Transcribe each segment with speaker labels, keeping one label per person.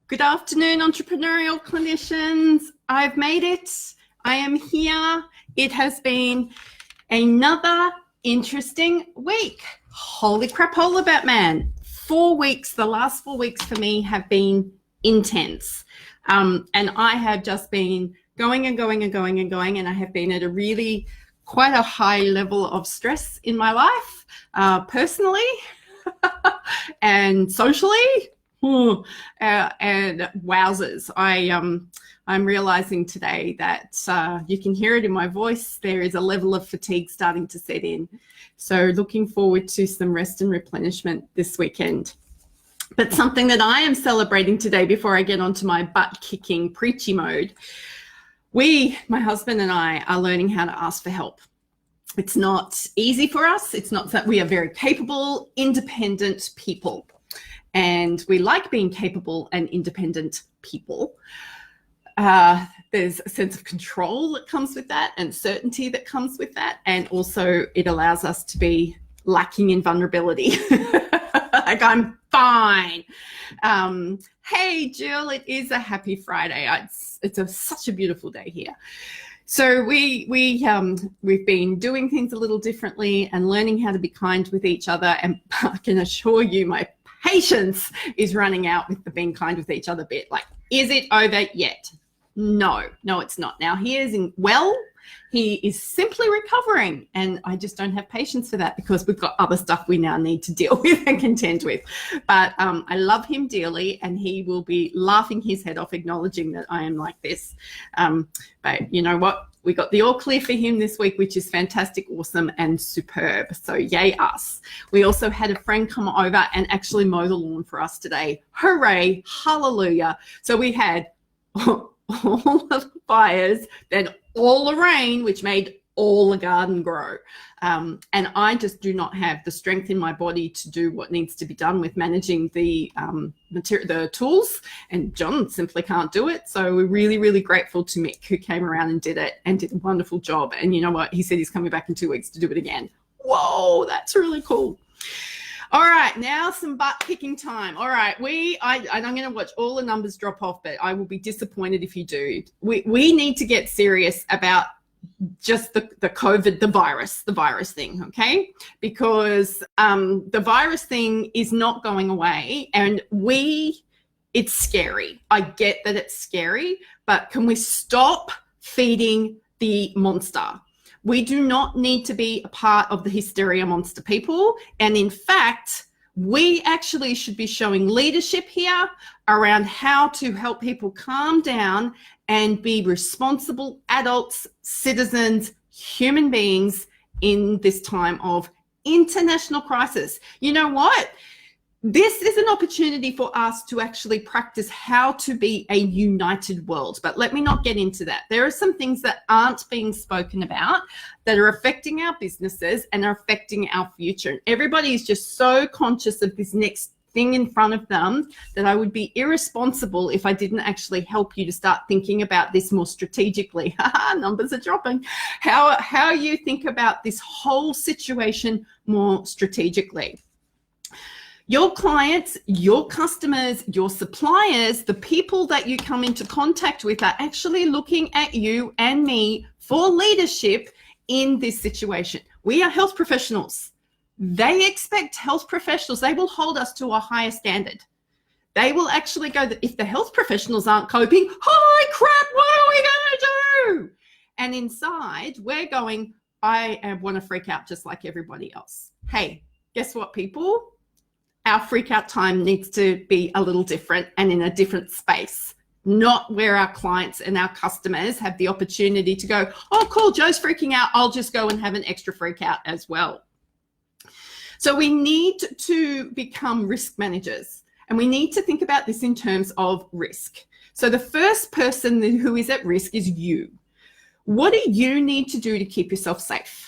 Speaker 1: Good afternoon, entrepreneurial clinicians. I've made it. I am here. It has been another interesting week. Holy crapola, Batman. 4 weeks, the last 4 weeks for me have been intense. And I have just been going and going and going and going, and I have been at a really quite a high level of stress in my life, personally and socially. And wowzers, I'm realizing today that you can hear it in my voice. There is a level of fatigue starting to set in. So looking forward to some rest and replenishment this weekend. But something that I am celebrating today before I get onto my butt-kicking preachy mode, my husband and I, are learning how to ask for help. It's not easy for us. It's not that we are very capable, independent people. And we like being capable and independent people. There's a sense of control that comes with that and certainty that comes with that. And also it allows us to be lacking in vulnerability. Like, I'm fine. Hey, Jill, it is a happy Friday. It's such a beautiful day here. So we've been doing things a little differently and learning how to be kind with each other. And I can assure you my patience is running out with the being kind with each other bit. Like, is it over yet? No, it's not. Now he is he is simply recovering, and I just don't have patience for that because we've got other stuff we now need to deal with and contend with. But I love him dearly, and he will be laughing his head off, acknowledging that I am like this. But you know what? We got the all clear for him this week, which is fantastic, awesome, and superb. So yay us. We also had a friend come over and actually mow the lawn for us today. Hooray, hallelujah. So we had all the fires, then all the rain, which made all the garden grow. And I just do not have the strength in my body to do what needs to be done with managing the the tools, and John simply can't do it. So we're really, really grateful to Mick, who came around and did it and did a wonderful job. And you know what? He said he's coming back in 2 weeks to do it again. Whoa, that's really cool. All right, now some butt kicking time. All right, I'm going to watch all the numbers drop off, but I will be disappointed if you do. We need to get serious about just the COVID, the virus thing, okay? Because the virus thing is not going away, and it's scary. I get that it's scary, but can we stop feeding the monster? We do not need to be a part of the hysteria monster, people. And in fact, we actually should be showing leadership here around how to help people calm down and be responsible adults, citizens, human beings in this time of international crisis. You know what? This is an opportunity for us to actually practice how to be a united world. But let me not get into that. There are some things that aren't being spoken about that are affecting our businesses and are affecting our future. Everybody is just so conscious of this next thing in front of them that I would be irresponsible if I didn't actually help you to start thinking about this more strategically. Numbers are dropping. How you think about this whole situation more strategically. Your clients, your customers, your suppliers, the people that you come into contact with are actually looking at you and me for leadership in this situation. We are health professionals. They expect health professionals. They will hold us to a higher standard. They will actually go, if the health professionals aren't coping, holy crap, what are we going to do? And inside, we're going, I want to freak out just like everybody else. Hey, guess what, people? Our freak out time needs to be a little different and in a different space, not where our clients and our customers have the opportunity to go, oh, cool, Joe's freaking out. I'll just go and have an extra freak out as well. So we need to become risk managers, and we need to think about this in terms of risk. So the first person who is at risk is you. What do you need to do to keep yourself safe?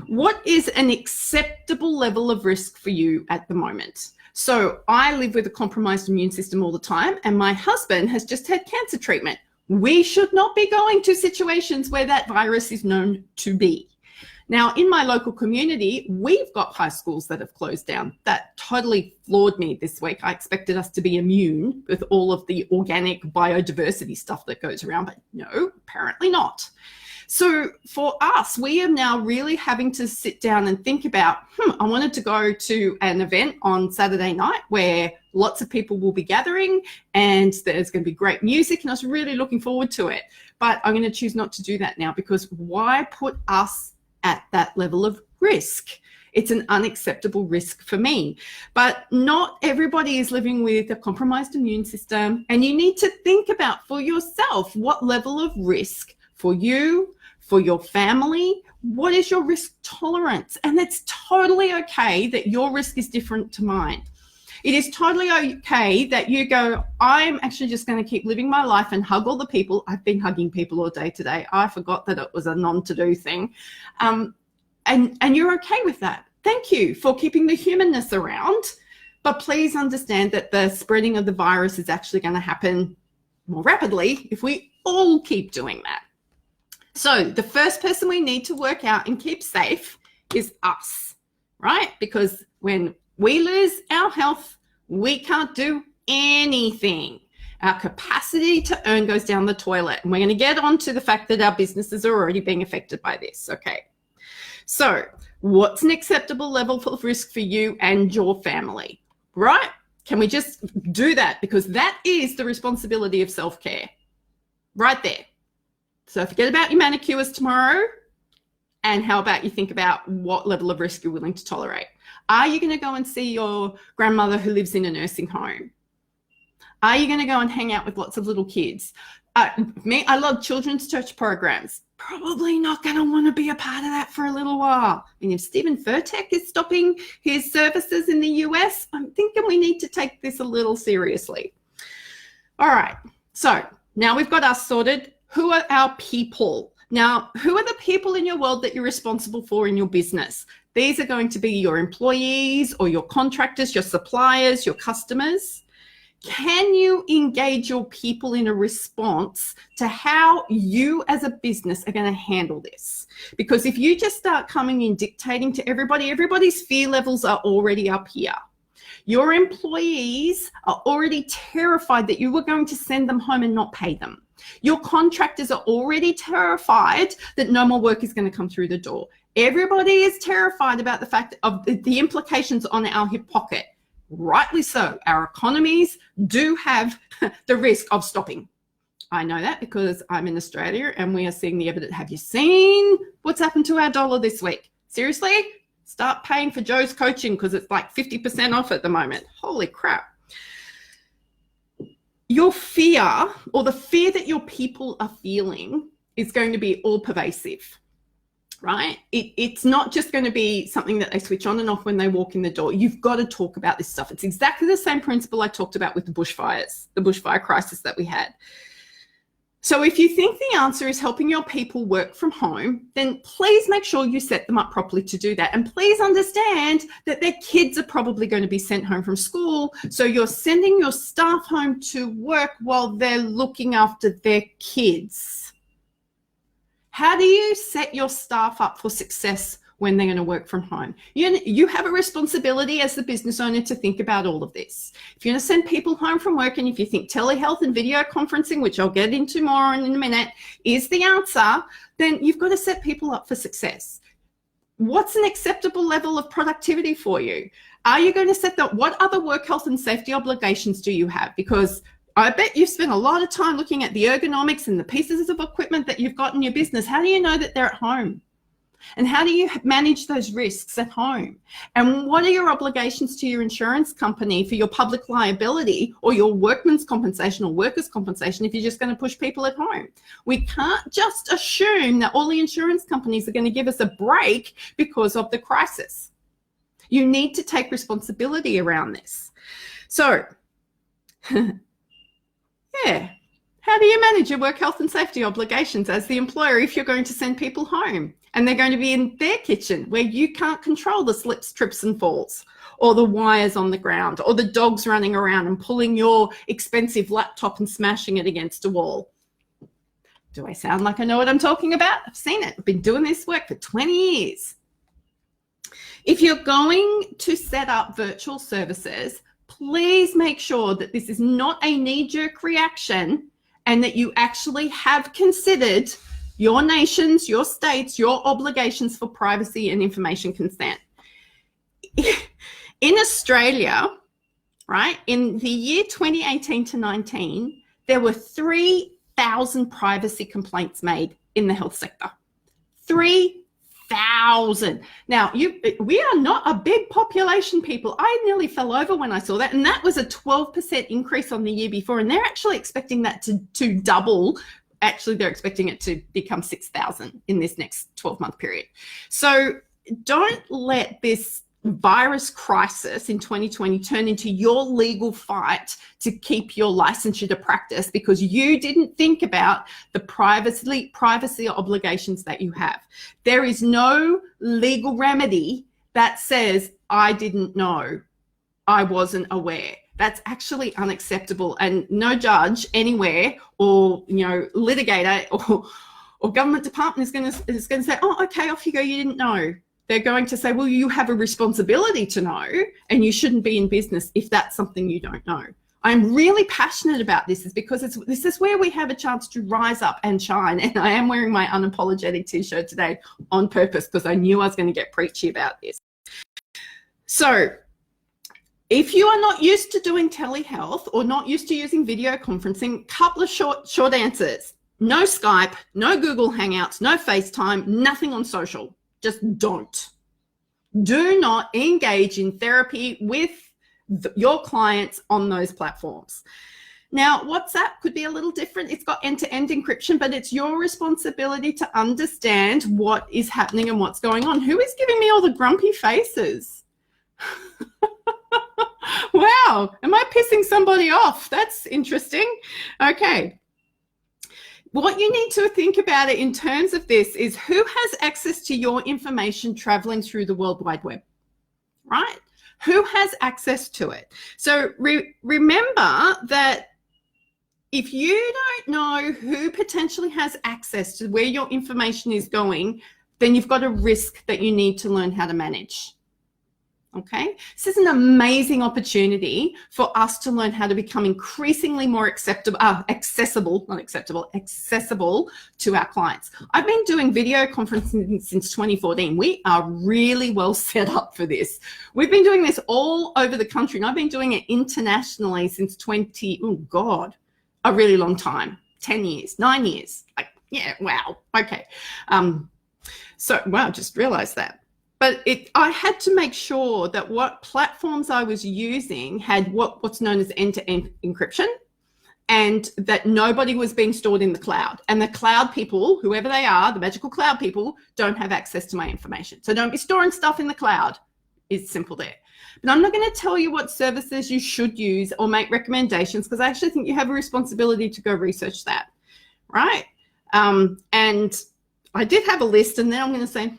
Speaker 1: What is an acceptable level of risk for you at the moment? So I live with a compromised immune system all the time, and my husband has just had cancer treatment. We should not be going to situations where that virus is known to be. Now, in my local community, we've got high schools that have closed down. That totally floored me this week. I expected us to be immune with all of the organic biodiversity stuff that goes around, but no, apparently not. So for us, we are now really having to sit down and think about, I wanted to go to an event on Saturday night where lots of people will be gathering and there's going to be great music, and I was really looking forward to it. But I'm going to choose not to do that now, because why put us at that level of risk? It's an unacceptable risk for me. But not everybody is living with a compromised immune system, and you need to think about for yourself what level of risk for you, for your family, what is your risk tolerance? And it's totally okay that your risk is different to mine. It is totally okay that you go, I'm actually just going to keep living my life and hug all the people. I've been hugging people all day today. I forgot that it was a non-to-do thing. And you're okay with that. Thank you for keeping the humanness around. But please understand that the spreading of the virus is actually going to happen more rapidly if we all keep doing that. So the first person we need to work out and keep safe is us, right? Because when we lose our health, we can't do anything. Our capacity to earn goes down the toilet. And we're going to get on to the fact that our businesses are already being affected by this. Okay. So what's an acceptable level of risk for you and your family, right? Can we just do that? Because that is the responsibility of self-care right there. So forget about your manicures tomorrow, and how about you think about what level of risk you're willing to tolerate? Are you going to go and see your grandmother who lives in a nursing home? Are you going to go and hang out with lots of little kids? I love children's church programs. Probably not going to want to be a part of that for a little while. I mean, if Stephen Furtick is stopping his services in the US, I'm thinking we need to take this a little seriously. All right, so now we've got us sorted. Who are our people? Now, who are the people in your world that you're responsible for in your business? These are going to be your employees or your contractors, your suppliers, your customers. Can you engage your people in a response to how you as a business are going to handle this? Because if you just start coming in dictating to everybody, everybody's fear levels are already up here. Your employees are already terrified that you were going to send them home and not pay them. Your contractors are already terrified that no more work is going to come through the door. Everybody is terrified about the fact of the implications on our hip pocket. Rightly so. Our economies do have the risk of stopping. I know that because I'm in Australia and we are seeing the evidence. Have you seen what's happened to our dollar this week? Seriously? Start paying for Joe's coaching because it's like 50% off at the moment. Holy crap. Your fear, or the fear that your people are feeling, is going to be all pervasive, right? It's not just going to be something that they switch on and off when they walk in the door. You've got to talk about this stuff. It's exactly the same principle I talked about with the bushfires, the bushfire crisis that we had. So if you think the answer is helping your people work from home, then please make sure you set them up properly to do that. And please understand that their kids are probably going to be sent home from school. So you're sending your staff home to work while they're looking after their kids. How do you set your staff up for success when they're going to work from home? You have a responsibility as the business owner to think about all of this. If you're going to send people home from work, and if you think telehealth and video conferencing, which I'll get into more in a minute, is the answer, then you've got to set people up for success. What's an acceptable level of productivity for you? Are you going to set that? What other work health and safety obligations do you have? Because I bet you've spent a lot of time looking at the ergonomics and the pieces of equipment that you've got in your business. How do you know that they're at home? And how do you manage those risks at home? And what are your obligations to your insurance company for your public liability or your workman's compensation or workers' compensation if you're just going to push people at home? We can't just assume that all the insurance companies are going to give us a break because of the crisis. You need to take responsibility around this. So, yeah. How do you manage your work health and safety obligations as the employer if you're going to send people home and they're going to be in their kitchen where you can't control the slips, trips and falls, or the wires on the ground, or the dogs running around and pulling your expensive laptop and smashing it against a wall? Do I sound like I know what I'm talking about? I've seen it. I've been doing this work for 20 years. If you're going to set up virtual services, please make sure that this is not a knee-jerk reaction and that you actually have considered your nations, your states, your obligations for privacy and information consent. In Australia, right, in the year 2018 to 19, there were 3,000 privacy complaints made in the health sector. 3,000. Now, we are not a big population, people. I nearly fell over when I saw that, and that was a 12% increase on the year before, and they're actually expecting that to double. Actually, they're expecting it to become 6,000 in this next 12-month period. So don't let this virus crisis in 2020 turn into your legal fight to keep your licensure to practice because you didn't think about the privacy obligations that you have. There is no legal remedy that says, I didn't know, I wasn't aware. That's actually unacceptable, and no judge anywhere or litigator or government department is going to say, oh, okay, off you go, you didn't know. They're going to say, well, you have a responsibility to know, and you shouldn't be in business if that's something you don't know. I'm really passionate about this because this is where we have a chance to rise up and shine. And I am wearing my unapologetic t-shirt today on purpose because I knew I was going to get preachy about this. So if you are not used to doing telehealth or not used to using video conferencing, couple of short answers. No Skype, no Google Hangouts, no FaceTime, nothing on social. Just don't. Do not engage in therapy with your clients on those platforms. Now, WhatsApp could be a little different. It's got end-to-end encryption, but it's your responsibility to understand what is happening and what's going on. Who is giving me all the grumpy faces? Wow, am I pissing somebody off? That's interesting. Okay. What you need to think about it in terms of this is who has access to your information traveling through the World Wide Web, right? Who has access to it? So remember that if you don't know who potentially has access to where your information is going, then you've got a risk that you need to learn how to manage. Okay, this is an amazing opportunity for us to learn how to become increasingly more accessible to our clients. I've been doing video conferencing since 2014. We are really well set up for this. We've been doing this all over the country, and I've been doing it internationally since a really long time, 10 years, 9 years. Yeah, wow. Okay. Just realized that. But I had to make sure that what platforms I was using had what's known as end-to-end encryption, and that nobody was being stored in the cloud. And the cloud people, whoever they are, the magical cloud people, don't have access to my information. So don't be storing stuff in the cloud. It's simple there. But I'm not going to tell you what services you should use or make recommendations, because I actually think you have a responsibility to go research that, right? And I did have a list, and then I'm going to say,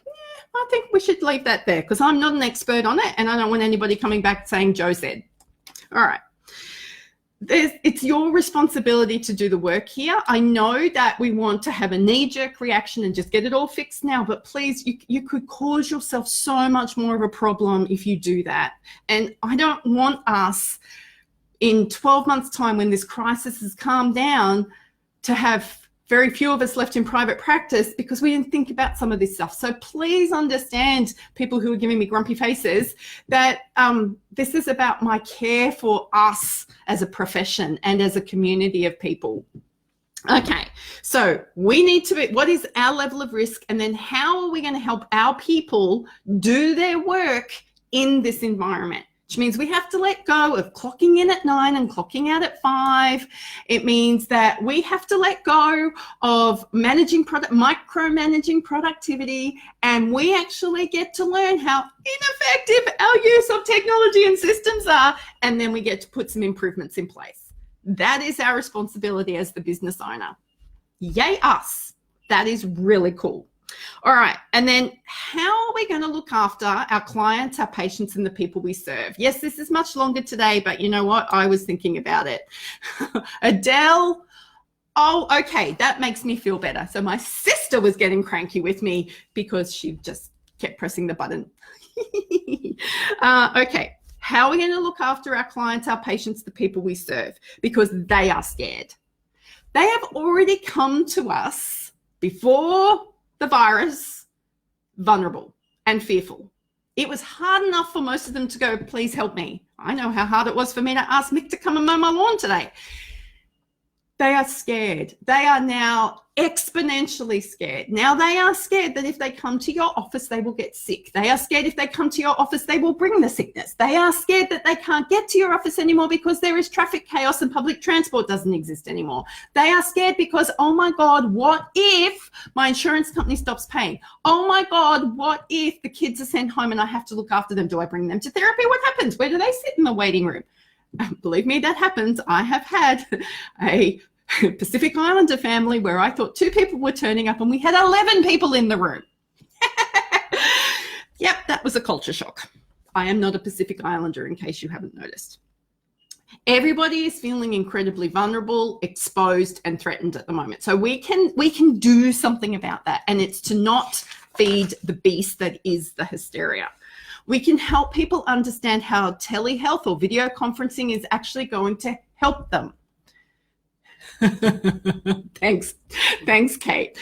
Speaker 1: I think we should leave that there because I'm not an expert on it, and I don't want anybody coming back saying Joe said. All right. It's your responsibility to do the work here. I know that we want to have a knee-jerk reaction and just get it all fixed now, but please, you could cause yourself so much more of a problem if you do that. And I don't want us in 12 months' time, when this crisis has calmed down, to have very few of us left in private practice because we didn't think about some of this stuff. So please understand, people who are giving me grumpy faces, that this is about my care for us as a profession and as a community of people. Okay, so we need to be, what is our level of risk, and then how are we going to help our people do their work in this environment? Which means we have to let go of clocking in at 9 and clocking out at 5. It means that we have to let go of micromanaging productivity, and we actually get to learn how ineffective our use of technology and systems are, and then we get to put some improvements in place. That is our responsibility as the business owner. Yay us. That is really cool. All right, and then how are we going to look after our clients, our patients, and the people we serve? Yes, this is much longer today, but you know what? I was thinking about it. Adele, Oh, okay, that makes me feel better. So my sister was getting cranky with me because she just kept pressing the button. Okay, how are we going to look after our clients, our patients, the people we serve? Because they are scared. They have already come to us before the virus, vulnerable and fearful. It was hard enough for most of them to go, please help me. I know how hard it was for me to ask Mick to come and mow my lawn today. They are scared. They are now exponentially scared. Now they are scared that if they come to your office, they will get sick. They are scared if they come to your office, they will bring the sickness. They are scared that they can't get to your office anymore because there is traffic chaos and public transport doesn't exist anymore. They are scared because, oh my God, what if my insurance company stops paying? Oh my God, what if the kids are sent home and I have to look after them? Do I bring them to therapy? What happens? Where do they sit in the waiting room? Believe me, that happens. I have had a Pacific Islander family where I thought 2 people were turning up and we had 11 people in the room. Yep, that was a culture shock. I am not a Pacific Islander, in case you haven't noticed. Everybody is feeling incredibly vulnerable, exposed, and threatened at the moment. So we can do something about that, and it's to not feed the beast that is the hysteria. We can help people understand how telehealth or video conferencing is actually going to help them. Thanks, Kate.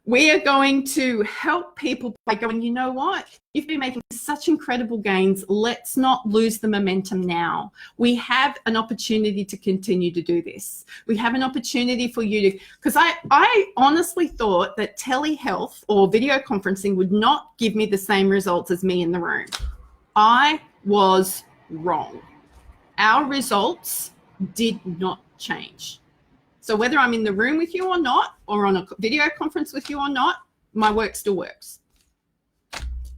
Speaker 1: We are going to help people by going, you know what? You've been making such incredible gains. Let's not lose the momentum now. We have an opportunity to continue to do this. We have an opportunity for you to, because I honestly thought that telehealth or video conferencing would not give me the same results as me in the room. I was wrong. Our results did not change. So whether I'm in the room with you or not, or on a video conference with you or not, my work still works.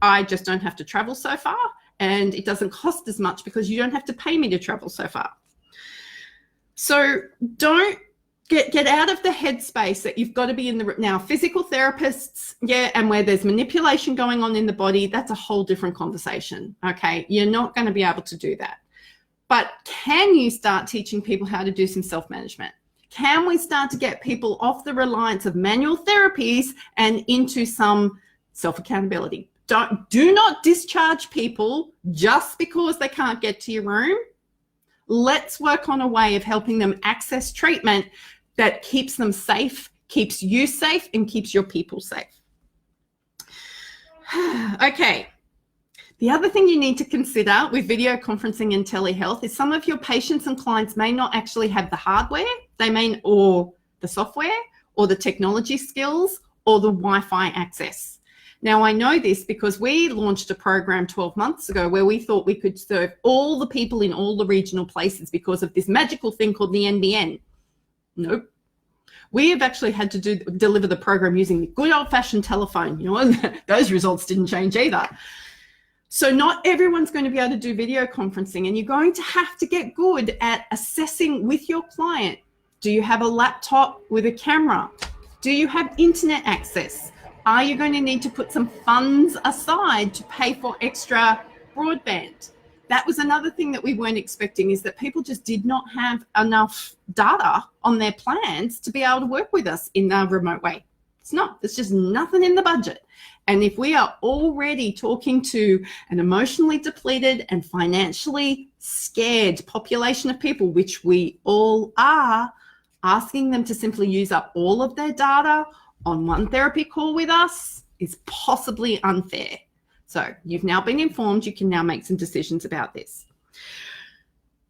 Speaker 1: I just don't have to travel so far, and it doesn't cost as much because you don't have to pay me to travel so far. So don't get out of the headspace that you've got to be in the, now physical therapists, yeah, and where there's manipulation going on in the body, that's a whole different conversation, okay? You're not going to be able to do that. But can you start teaching people how to do some self-management? Can we start to get people off the reliance of manual therapies and into some self-accountability? Do not discharge people just because they can't get to your room. Let's work on a way of helping them access treatment that keeps them safe, keeps you safe, and keeps your people safe. Okay. The other thing you need to consider with video conferencing and telehealth is some of your patients and clients may not actually have the hardware, or the software, or the technology skills, or the Wi-Fi access. Now, I know this because we launched a program 12 months ago where we thought we could serve all the people in all the regional places because of this magical thing called the NBN. Nope. We have actually had to deliver the program using the good old-fashioned telephone. You know, those results didn't change either. So not everyone's going to be able to do video conferencing, and you're going to have to get good at assessing with your client. Do you have a laptop with a camera? Do you have internet access? Are you going to need to put some funds aside to pay for extra broadband? That was another thing that we weren't expecting, is that people just did not have enough data on their plans to be able to work with us in a remote way. There's just nothing in the budget. And if we are already talking to an emotionally depleted and financially scared population of people, which we all are, asking them to simply use up all of their data on one therapy call with us is possibly unfair. So you've now been informed. You can now make some decisions about this.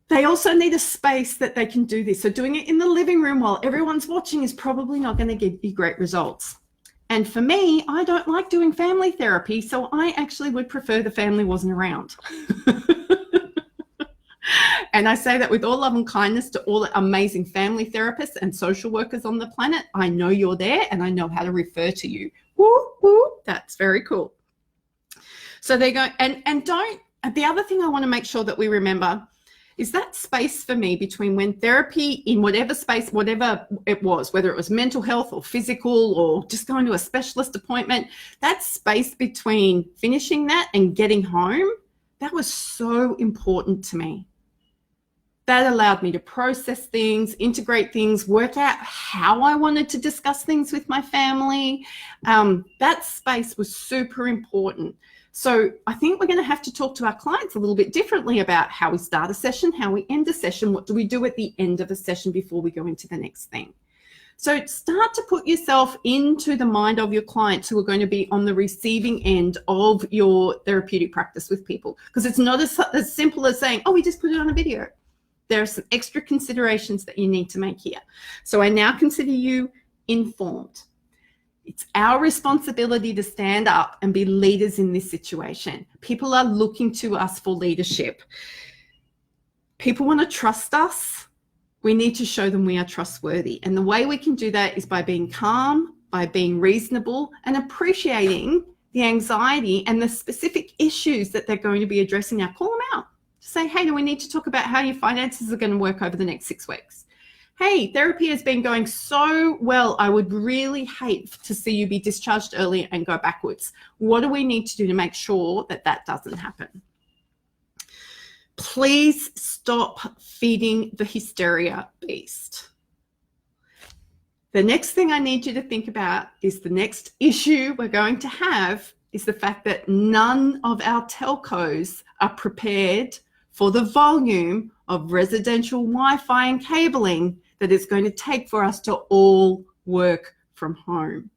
Speaker 1: They also need a space that they can do this. So doing it in the living room while everyone's watching is probably not going to give you great results. And for me, I don't like doing family therapy, so I actually would prefer the family wasn't around. And I say that with all love and kindness to all the amazing family therapists and social workers on the planet. I know you're there and I know how to refer to you. Woo, woo, that's very cool. So they go, and the other thing I want to make sure that we remember is that space for me between when therapy in whatever space, whatever it was, whether it was mental health or physical or just going to a specialist appointment, that space between finishing that and getting home, that was so important to me. That allowed me to process things, integrate things, work out how I wanted to discuss things with my family. That space was super important. So I think we're going to have to talk to our clients a little bit differently about how we start a session, how we end a session, what do we do at the end of a session before we go into the next thing. So start to put yourself into the mind of your clients who are going to be on the receiving end of your therapeutic practice with people, because it's not as simple as saying, oh, we just put it on a video. There are some extra considerations that you need to make here. So I now consider you informed. It's our responsibility to stand up and be leaders in this situation. People are looking to us for leadership. People want to trust us. We need to show them we are trustworthy. And the way we can do that is by being calm, by being reasonable, and appreciating the anxiety and the specific issues that they're going to be addressing now. Call them out. Say, hey, do we need to talk about how your finances are going to work over the next 6 weeks? Hey, therapy has been going so well. I would really hate to see you be discharged early and go backwards. What do we need to do to make sure that that doesn't happen? Please stop feeding the hysteria beast. The next thing I need you to think about is the next issue we're going to have is the fact that none of our telcos are prepared for the volume of residential Wi-Fi and cabling that it's going to take for us to all work from home.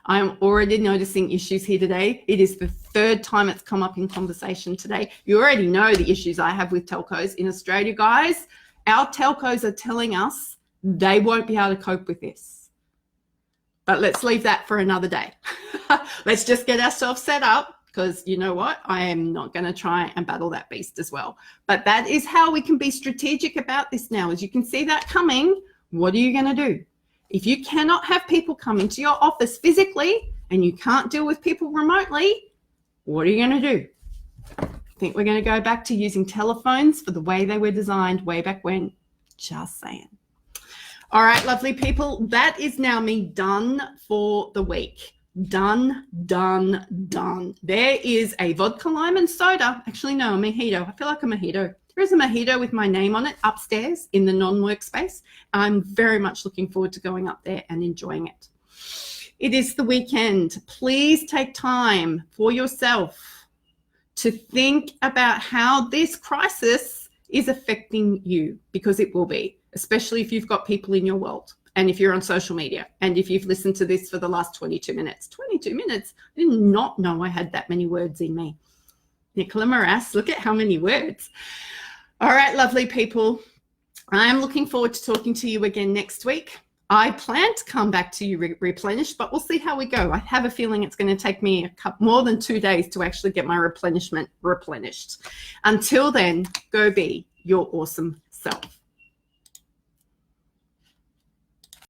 Speaker 1: I'm already noticing issues here today. It is the 3rd time it's come up in conversation today. You already know the issues I have with telcos in Australia, guys. Our telcos are telling us they won't be able to cope with this. But let's leave that for another day. Let's just get ourselves set up, because you know what? I am not going to try and battle that beast as well. But that is how we can be strategic about this now. As you can see that coming, what are you going to do? If you cannot have people come into your office physically and you can't deal with people remotely, what are you going to do? I think we're going to go back to using telephones for the way they were designed way back when. Just saying. All right, lovely people, that is now me done for the week. Done, done, done. There is a vodka lime and soda. Actually, no, a mojito. I feel like a mojito. There is a mojito with my name on it upstairs in the non-workspace. I'm very much looking forward to going up there and enjoying it. It is the weekend. Please take time for yourself to think about how this crisis is affecting you, because it will be, especially if you've got people in your world. And if you're on social media, and if you've listened to this for the last 22 minutes, 22 minutes, I did not know I had that many words in me. Nicola Morass, look at how many words. All right, lovely people. I'm looking forward to talking to you again next week. I plan to come back to you replenished, but we'll see how we go. I have a feeling it's going to take me more than 2 days to actually get my replenishment replenished. Until then, go be your awesome self.